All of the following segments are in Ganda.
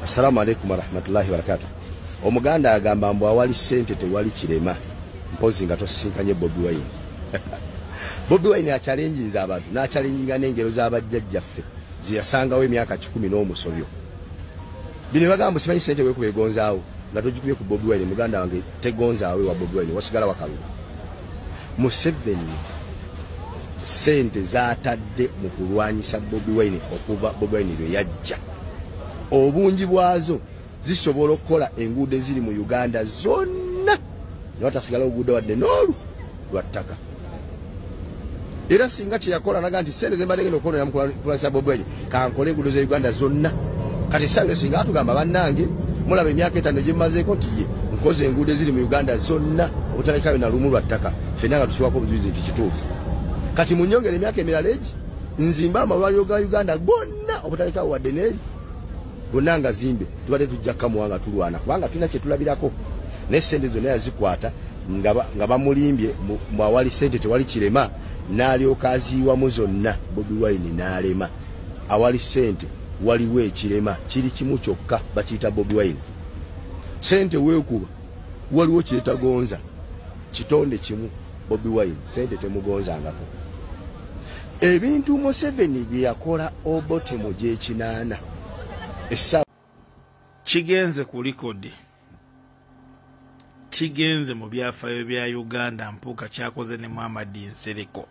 Assalamu alaikum warahmatullahi wabarakatuh. Omuganda agamba mbu awali sente tewali kirema. Mpozi nga tosisinkanye Bobi Wine. Bobi Wine achalenjinza abantu n'achalenjinga n'engero z'abajjajjaffe ziyasangawo emyaka 10 n'omusobyo. Bino bagamba simanyi sente wekubegonzaawo nga togikubye ku Bobi Wine. Muganda wange tegonzaawe wa Bobi Wine wasigala wakalu. Museveni sente zaatadde mu kulwanyisa Bobi Wine okuva Bobi Wine lwe yajja. Obungi bwazo zisobola okukola enguudo eziri mu Uganda zonna n'otasigala oguudo wadde n'olu lwa ttaka. Era singa kye yakola naga nti sente ze mbadde ngenda okukola kulwanyisa Bobi Wine kankole enguudo za Uganda zonna. Kati saawe singa atugamba bannange mulaba emyaka 5 gye mmazeeko nti ye nkoze enguudo eziri mu Uganda zonna obutalekayo na lumu lwa ttaka ffenna nga tukiwako obujulizi nti kituufu. Kati munyongere emyaka emirala egi nzimba amalwaliro ga Uganda gonna obutalekayo wadde n'eri gonanga zimbe tubadde tujja kamuwanga tulwana kubanga tulina kye tulabirako n'essente zonna yazikwata nga bamulimbye mu awali sente tewali kirema n'alyoka aziiwamu zonna Bobi Wine n'alema. Awali sente waliwo ekirema kiri kimu kyokka bakiyita Bobi Wine. Sente weekuba waliwo kyetagonza kitonde kimu Bobi Wine sente temugonzangako. Ebintu Museveni bye yakola Obote mu gy'ekinaana kigenze ku likodi kigenze mu byafaayo bya Uganda mpuuka kyakoze ne Muhammad Nsereko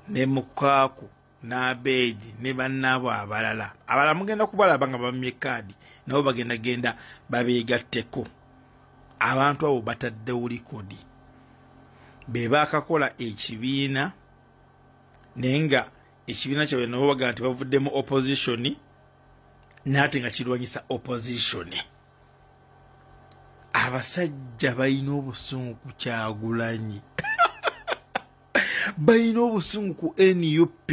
ne Mukaku n'Abeidi ne bannaabo abalala mugenda kubalaba nga bamye kaadi nabo bagenda babeegatteko. Abantu abo bataddewo likodi be baakakola ekibiina naye nga ekibiina kyabwe nabo baga nti bavuddemu opposition nate nga kirwanyisa opposition. Abasajja balina obusungu ku Kyagulanyi balina obusungu ku NUP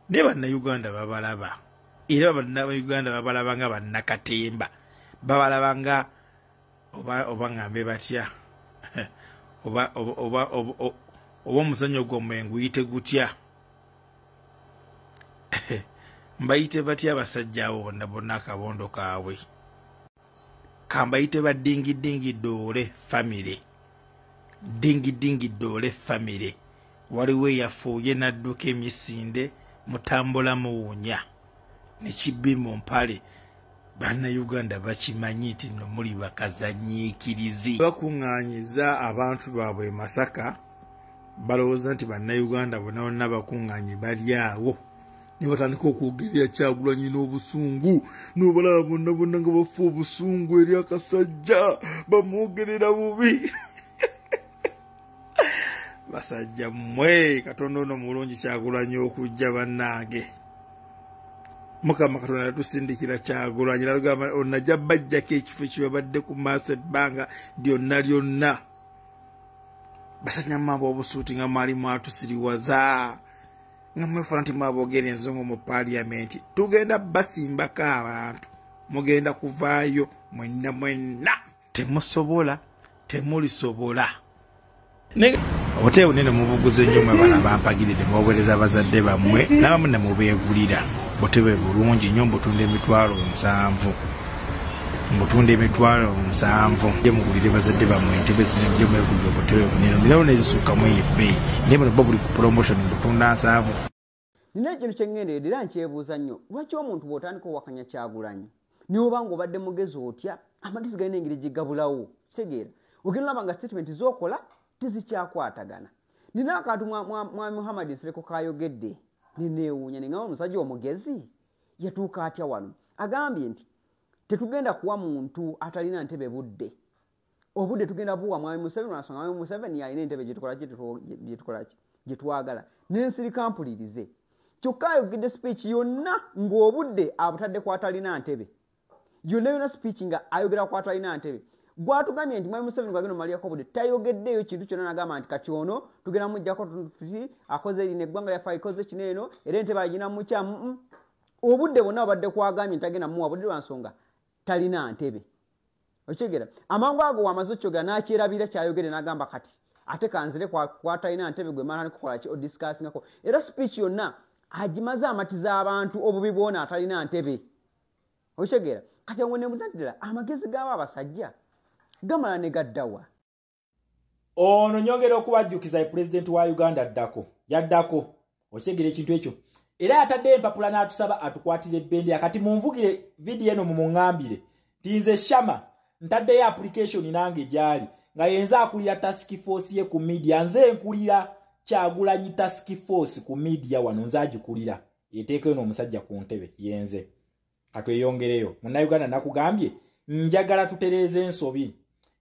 ne bannayuganda babalaba era bannayuganda babalaba nga bannakatemba babalaba nga oba ngambe batya oba omuzannyo gw'omwengu yite gutya mbayite batya abasajja abo bonna akabondo kaabwe kambayite ba dingi doole family dingi doole family waliwo yafuuye n'adduka emisinde mutambula muwunya nekibbi mu mpale. Bannayuganda bakimanyi nti no muli bakazanyiikirizi bakuŋŋaanyiza abantu baabwe Masaka balowooza nti bannayuganda bonna bakuŋŋaanyi bali awo ne batandika okwogerera Kyagulanyi n'obusungu n'obalaba bonna nga bafa obusungu eri akasajja bamwogerera bubi. Basajja mmwe Katonda ono mulungi Kyagulanyi okujja bannange. Mukama Katonda yatusindikira Kyagulanyi n'alugamba onajja bajjako ekifo kibabadde ku maaso ebbanga lyonna. Basajja mmabo obusuuti nga mwali mwatusiriwaza nga mwefuna nti mwabogera enzongo mu Parliament tugenda basimbako abantu mugenda kuvaayo mwenna temusobola temulisobola. Obuteebu nene mubuguze nnyo mwe bana bampagirire mwobereza abazadde bammwe n'abamu ne mubeegulira. Butebe bulungi nnyo mbutunda emitwalo 7 mbutunda emitwalo 7 je mugulire bazadde bammwe entebe zino byo mwegulire butebe bunene miliyoni nezisuka mu ebbeeyi naye bano buli ku promotion mbutunda 7. Nina ekintu kyengendera era nkyebuuza nnyo lwaki omuntu bw'otandika owakanya Kyagulanyi niwoba ng'obadde mugezi otya amagezi galina engeri gigabulawo kitegeera ogenda olaba nga statement z'okola tezikyakwatagana. Nina akantu mwami Muhammad Nsereko kayogedde nineewuunya ne ngamba omusajja omugezi yatuuka atya wano agambye nti tetugenda kuwa muntu atalina ntebe budde obudde tugenda buwa mwami Museveni nasonga mwami Museveni yalina entebe gye twagala n'ensirika mpulirize kyokka ayogedde speech yonna ng'obudde abutadde kwatalina ntebe yonna speech nga ayogera kwatalina ntebe. Gwatugambye nti mwami Museveni gwagenda omaliyako obudde tayogeddeyo kintu kyonna n'agamba nti kati ono tugenda mujjako tuti akoze lino eggwanga lyaffe ikoze kino eno era entebe agina mukyamu obudde bonna obadde kwagambye nti tagenda muwa budde lwa nsonga talina ntebe. Okitegeera amangu ago wamaze okyogera n'akyerabira kyayogedde n'agamba kati ate kanzire kwatalina ntebe gwe mala nikukola ki odiscussingako era speech yonna agimaze amatiza abantu obubi bwona atalina ntebe. Oshegera kati wone muzandira amagezi gawa abasajja gamala ne gaddawa. Ono nyongera okubajjukiza president wa Uganda yaddako okyegere ekintu ekyo era atadde empapula n'atusaba atukwatire ebbende akati munvugire video eno mumuŋŋambire tinze Shama ntaddeyo application nange gyali nga yenza akulira task force ye ku media nze nkulira Kyagulanyi task force ku media wano nze agikulira yeteekeo n'omusajja ku ntebe yenze katweyongereyo Munnayuganda nakugambye njagala tutereeze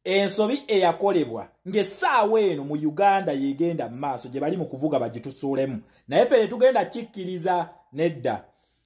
ensobi eyakolebwa ng'essaawa eno mu Uganda yegenda mu maaso gye bali mu kuvuga bagitusuulemu naye ffe tugenda kikkiriza nedda.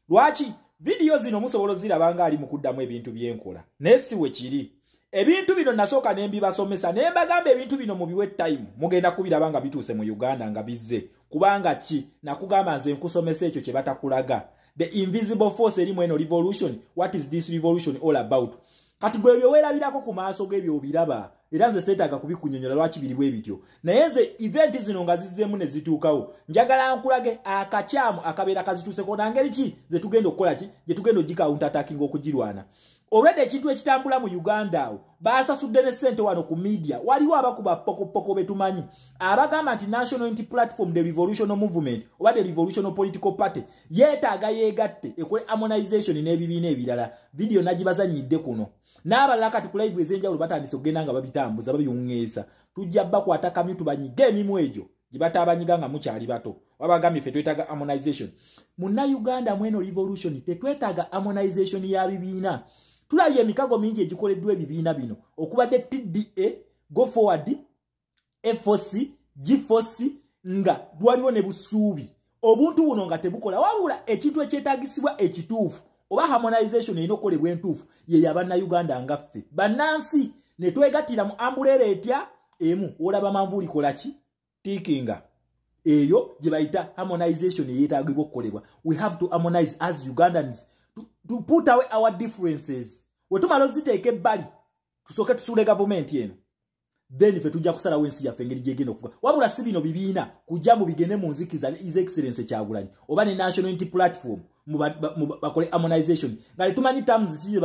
Lwaki video zino musobola ziraba nga ali mu kuddamu ebintu byenkola naye si we kiri. Ebintu bino nasooka ne mbibasomesa ne mbagamba ebintu bino mu biwe time mugenda kubiraba nga bituuse mu Uganda nga bizze kubanga ki nakugamba nze nkusomesa ekyo kye batakulaga. The invisible force eri mu eno revolution. What is this revolution all about? Kati gwe byo weerabirako ku maaso g'ebyo obiraba era nze seetaaga kubikunyonyola lwaki biri bwe bityo naye nze event zino nga zizzeemu ne zituukawo njagala nkulage akakyamu akabeera kazituuseko nangeri ki ze tugenda okukola ki gye tugenda ogikawunta attacking okugirwana. Already ekintu ekitambula mu Uganda awo baasasudde ne ssente wano ku media waliwo abakuba pokopoko betumanyi abagamba nti National Unity Platform the Revolutionary Movement oba the Revolutionary Political Party yeetaaga yeegatte ekole harmonization n'ebibiina ebirala. Video nagibazanyidde kuno n'abalala kati ku live ez'enjawulo batandise okugenda nga babitambuza babiwuŋŋeesa tujja bakwata kamyu tubanyiga emimu egyo gye bataabanyiga nga mukyali bato babagambye ffe twetaaga harmonization. Munnayuganda mweno revolution tetwetaaga harmonization ya bibiina. Tulabye emikago mingi egikoleddwa ebibiina bino okubadde TDA, Go Forward, FOC, GFOC nga waliwo ne busuubi obuntu buno nga tebukola wabula ekintu ekyetaagisibwa ekituufu oba harmonization erina okukolebwa entuufu ye y'abannayuganda nga ffe bannansi ne twegattira mu ambulera etya emu olaba manvuuli kola ki tiikinga eyo gye bayita harmonization eyeetaagibwa okukolebwa. We have to harmonize as Ugandans to put away our differences. Wetumalo ziteeke ebbali tusooke tusuule gavumenti eno then ffe tujja kusalawo ensi yaffe engeri gyegenda okufuga wabula si bino bibiina kujja mu bigende mu nzikiza His Excellency Kyagulanyi oba ne National Unity Platform bakole harmonization nga letumanyi terms si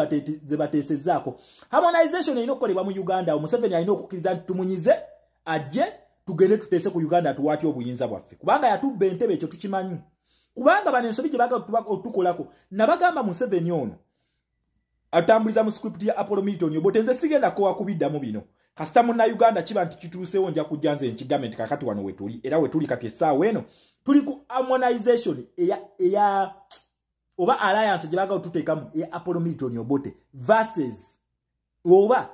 ze bateesezzaako. Harmonization erina okukolebwa mu Uganda. Museveni alina okukkiriza nti tumunyize ajje tugende tuteese ku Uganda tuwaatya obuyinza bwaffe kubanga yatubba entebe ekyo tukimanyi kubanga bano ensobi gye baagala otukolako nabagamba Museveni ono atambuliza mu script ya Apollo Milton Obote nze sigenda ko wakubiddamu bino kasita Munnayuganda kiba nti kituusewo nja kujja nze enkigamenti kakati wano wetuli era wetuli kati essaawa eno tuli ku harmonization eya oba alliance gye baagala otuteekamu eya Apollo Milton Obote versus oba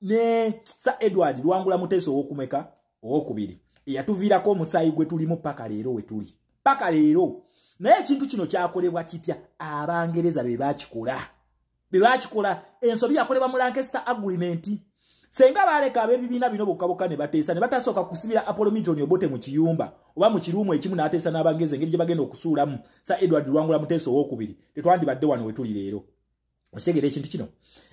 ne Sir Edward Lwangula Muteesa owokumeka owokubiri eyatuviirako omusaayi gwe tulimu paka leero wetuli paka leero. Naye ekintu kino kyakolebwa kitya? Abangereza be bakikola ensobi yakolebwa mu Lancaster Agreement. Senga baleka ab'ebibiina bino bokka ne bateesa ne batasooka kusibira Apollo Milton Obote mu kiyumba oba mu kiruumu ekimu n'ateesa n'Abangereza engeri gye bagenda okusuulamu Sir Edward Lwangula Muteesa owookubiri tetwandibadde wano wetuli leero. Okitegeera ekintu kino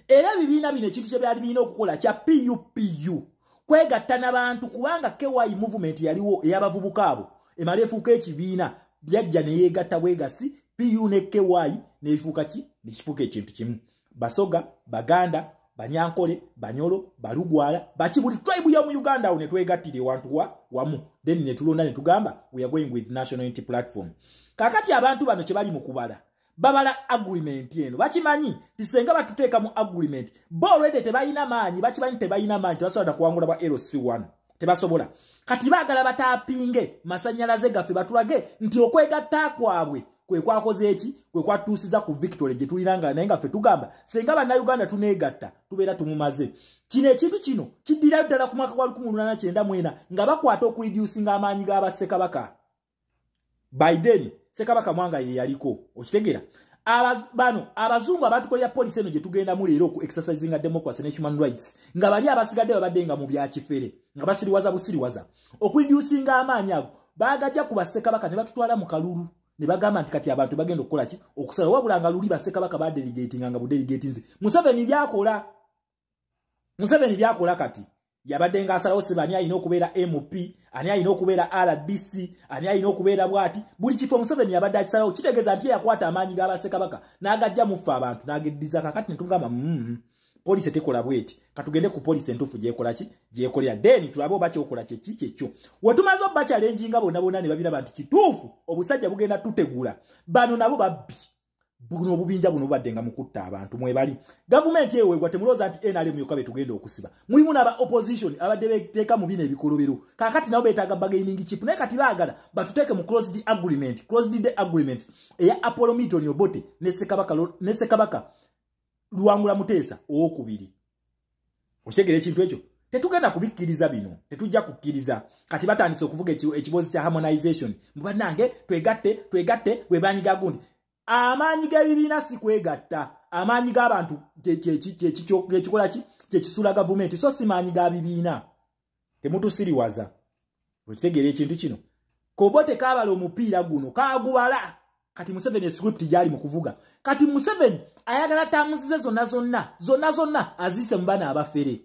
era ebibiina bino ekintu kye byali birina okukola kya PUPU kwegatta n'abantu kubanga KY movement yaliwo ey'abavubuka abo emala efuuka ekibiina byajja ne yeegatta bwegasi PU ne KY neefuuka ki nekifuuka ekintu kimu. Basoga, Baganda, Banyankole, Banyolo, Balugwala, buli tribe ya mu Uganda awo ne twegattira ewantu wamu then ne tulonda ne tugamba we are going with National Unity Platform. Kakati abantu bano kye bali mu kubala babala agreement eno bakimanyi tisenga batuteeka mu agreement bo already tebalina maanyi bakimanyi tebalina maanyi tebasobola kuwangula ba LC1 tebasobola kati baagala batapinge masanyalaze gaffe batulage nti okwegatta kwabwe kwe kwakoze eki kwe kwatuusiza ku victory gye tuliranga naye nga ffe tugamba senga bannayuganda tuneegatta tubeera tumumaze. Kino ekintu kino kiddira ddala ku mwaka gwa 1894 nga bakwata okureducinga amaanyi g'abassekabaka Biden Ssekabaka Mwanga ye yaliko okitegeera bano abazungu abatukolera police eno gye tugenda mu leero ku exercising democracy and human rights nga bali abasigadde babadde nga mu byakifere nga busiriwaza okureducinga amaanyi ago baagajja ku Bassekabaka ne batutwala mu kalulu ne bagamba nti kati abantu bagenda okukola ki okusala wabula nga luli Bassekabaka ba delegating nga bu delegating Museveni byakola kati yabadde ng'asalawo seba ani alina okubeera MP, ani alina okubeera RDC, ani alina okubeera bwati. Buli kifo Museveni yabadde akisalawo, kitegeeza nti yakwata amaanyi g'Abassekabaka n'agajja mu ffe abantu n'ageddiza. Kakati ne tugamba polisi tekola bweti, katugende ku polisi entuufu gyekola ki gyekolera, then tulabe oba kyokola kyekyo. We tumaze obba challenge nga bonna ne babiraba nti kituufu obusajja bugenda tutegula, bano nabo babbi buno obubinja buno bubadde nga mukutta abantu mwebali. Gavumenti eweegwa temulooza nti NRM yokka be tugenda okusiba, mulimu n'aba opposition abadde beteeka mu bino ebikolobero. Kaakati nabo beetaaga bargaining chip, naye kati baagala batuteeke mu closed agreement eya Apollo Milton Obote ne Ssekabaka Luwangula Muteesa ookubiri. Okitegera ekintu ekyo? Tetugenda kubikkiriza bino, tetujja kukkiriza. Kati batandise okuvuga ekibozi kya harmonization. Mubannange twegatte we banyiga gundi. Amaanyi g'ebibiina si kwegatta. Amaanyi g'abantu kyekikola ki kyekisula gavumenti, so si maanyi ga bibiina. Temutusiriwaza. Okitegera ekintu kino? Kobote kaabala omupiira guno kaagubala. Kati Museveni script gyali mu kuvuga. Kati Museveni ayagala tamuzize zonna azise mbana abafere.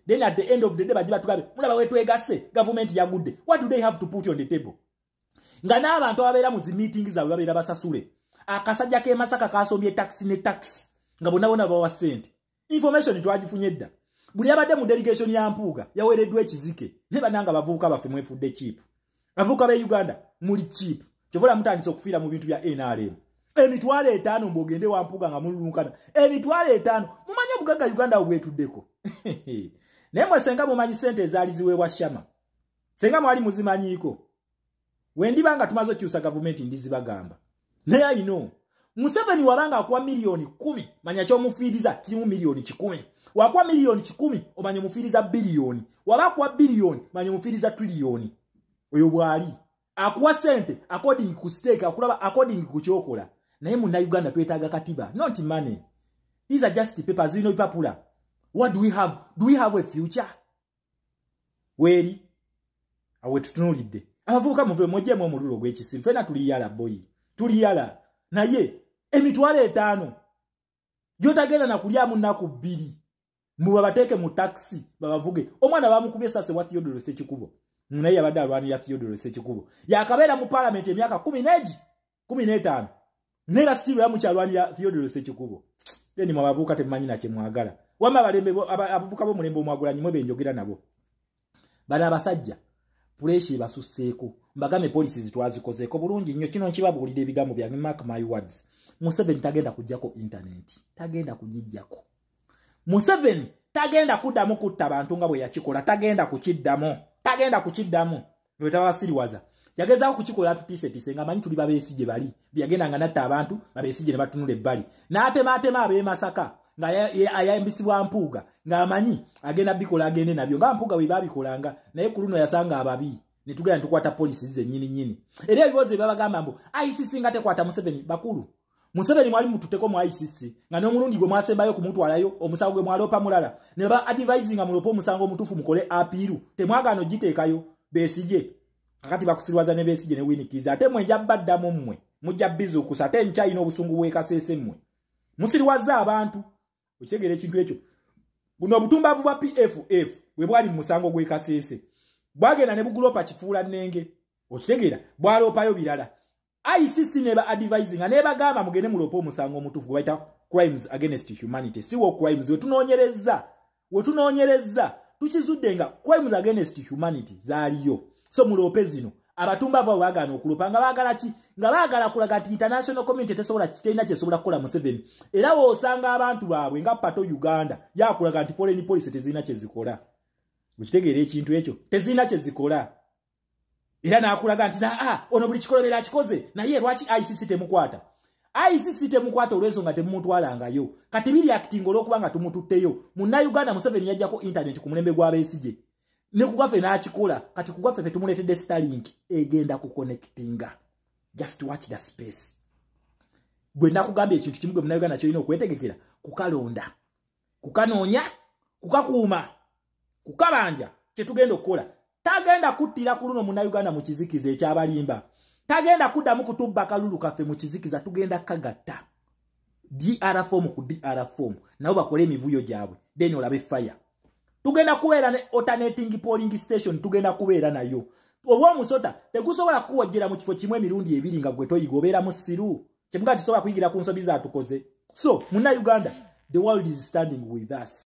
Then at the end of the day bajiba tukabe mulaba wetwegase government yagudde. What do they have to put on the table? Nga n'abantu ababeera mu zi meeting zaabwe babeera basasule. Akasajja k'e Masaka kasombye taxi nga bonna bawa ssente. Information twagifunye dda. Buli abadde mu delegation ya Mpuuga yaweereddwa ekizike. Ne bananga bavubuka baffe mwefudde cheap. Bavubuka be Uganda muli cheap. Kyovula mutandise okufiira mu bintu bya NRM. Emitwalo 5 mbogende wa Mpuuga nga mululunkana. Emitwalo 5 mumanye obugagga Uganda obwetuddeko. Naye mwe senga mumanyi ssente ezaali ziweebwa Shama. Senga mwali muzimanyiiko. Wendibanga tumaze okyusa gavumenti ndizibagamba. Naye I know. Museveni wabanga akuwa milioni 10 manya ky'omufiiriza kirimu milioni 10. Wakuwa milioni 10 omanya omufiiriza biliyoni. Waba akuwa biliyoni manya omufiiriza triliyoni. Oyo bwali. Akuwa sente according ku stake, akulaba according ku kyokola. Naye mu Uganda twetaaga katiba, not money. These are just papers, you know, papula. What do we have? Do we have a future? Weri awe tutunulidde. Abavubuka muve mojjemu omululu gw'ekisiru. Fena tuliyala boy. Tuliyala. Naye emitwalo 5 gyotagenda na kulyamu nnaku 2. Mubabateeke mu taxi babavuge. Omwana bamukubye sase wa Theodore Sekikubo. Naye abadde alwanira Theodore Sekikubo. Yakabeera mu parliament emyaka 15. Nera still yamukyalwanira Theodore Sekikubo. Then mwabavubuka temumanyi na kye mwagala. Wama abavubuka bo mulembe omwagulanyi mwe benjogera nabo. Bana abasajja puleshi basusseeko. Mbagame policies twazikozeeko bulungi nnyo. Kino nkibabuulira ebigambo byange, mark my words. Museveni tagenda kujjako internet. Tagenda kugijjako. Museveni tagenda kuddamu kutta bantu nga bwe yakikola. Tagenda kukiddamu. Wetawasiriwaza. Yagezaako kukikola atutiise nga manyi tuli babeesije bali. Byagenda nga natta abantu babeesije ne batunula ebbali. N'atema ab'e Masaka nga ayambisibwa Mpuuga ng'amanyi agenda bikola agende nabyo nga Mpuuga bwe babikolanga, naye ku luno yasanga ababi ne tugenda tukwata polisi ze nnyini. Era ebibuuzo babagamba mbu ICC nga tekwata Museveni bakulu. Museveni mwali mututeko mu ICC nga n'omulundi gwe mwasembayo kumutwalayo omusango gwe mwalopa mulala ne ba advising nga mulopa omusango omutuufu mukole apiiru temwagaano giteekayo Besigye. Kakati bakusirwaza ne Besigye ne Winnie ate mwenja baddamu mmwe mujja bizukusa ate nkyayina obusungu bw'ekaseese mmwe musirwaza abantu. Okitegera ekintu ekyo. Buno obutumbavu bwa PFF bwe bwali mu musango gw'ekaseese bwagenda ne bugulopa kifuula nnenge. Okitegera bwalopayo birala. ICC neba advising neba gamba mugende mulopo omusango omutuufu gwe bayita crimes against humanity. Si wo crimes we tunoonyereza tukizudde nga crimes against humanity zaaliyo. So mulope zino abatumbavu abo baagala okulopa nga baagala ki? Nga baagala kulaga nti international community terina kyesobola kukola Museveni. Era woosanga abantu baabwe nga Pato Uganda yakulaga nti foreign policy tezirina kyezikola. Mukitegeera ekintu ekyo? Tezirina kyezikola. Era nakulaga nti ono buli kikolobera akikoze naye lwaki ICC temukwata? ICC temukwata olw'ensonga temumutwalangayo. Kati biri acting olw'okuba nga tumututteyo. Munnayuganda Museveni yajjako internet ku mulembe gwa Besigye. Ne kugaffe n'akikola. Kati kugaffe fe tumuleetedde Starlink egenda kuconnectinga. Just watch the space. Gwe nakugambye ekintu kimu gwe munnayuganda kyolina okwetegekera kukalonda, kukanoonya, kukakuuma, kukabanja kyetugenda okukola. Tagenda kuttira ku luno munnayuganda mu kizikiza ekyabalimba. Tagenda kuddamu kutubba kalulu kaffe mu kizikiza, tugenda kagatta. DR form ku DR form. Nabo bakole emivuyo gyabwe. Then olabe fire. tugenda kubeera ne alternating polling station tugenda kubeera nayo obwa musota tegusobola kuwajjira mu kifo kimwe emirundi ebiri nga gwe toyiga obeera mu siru kyemuga tisobola kuyigira ku nsobi zaatukoze so muna Uganda the world is standing with us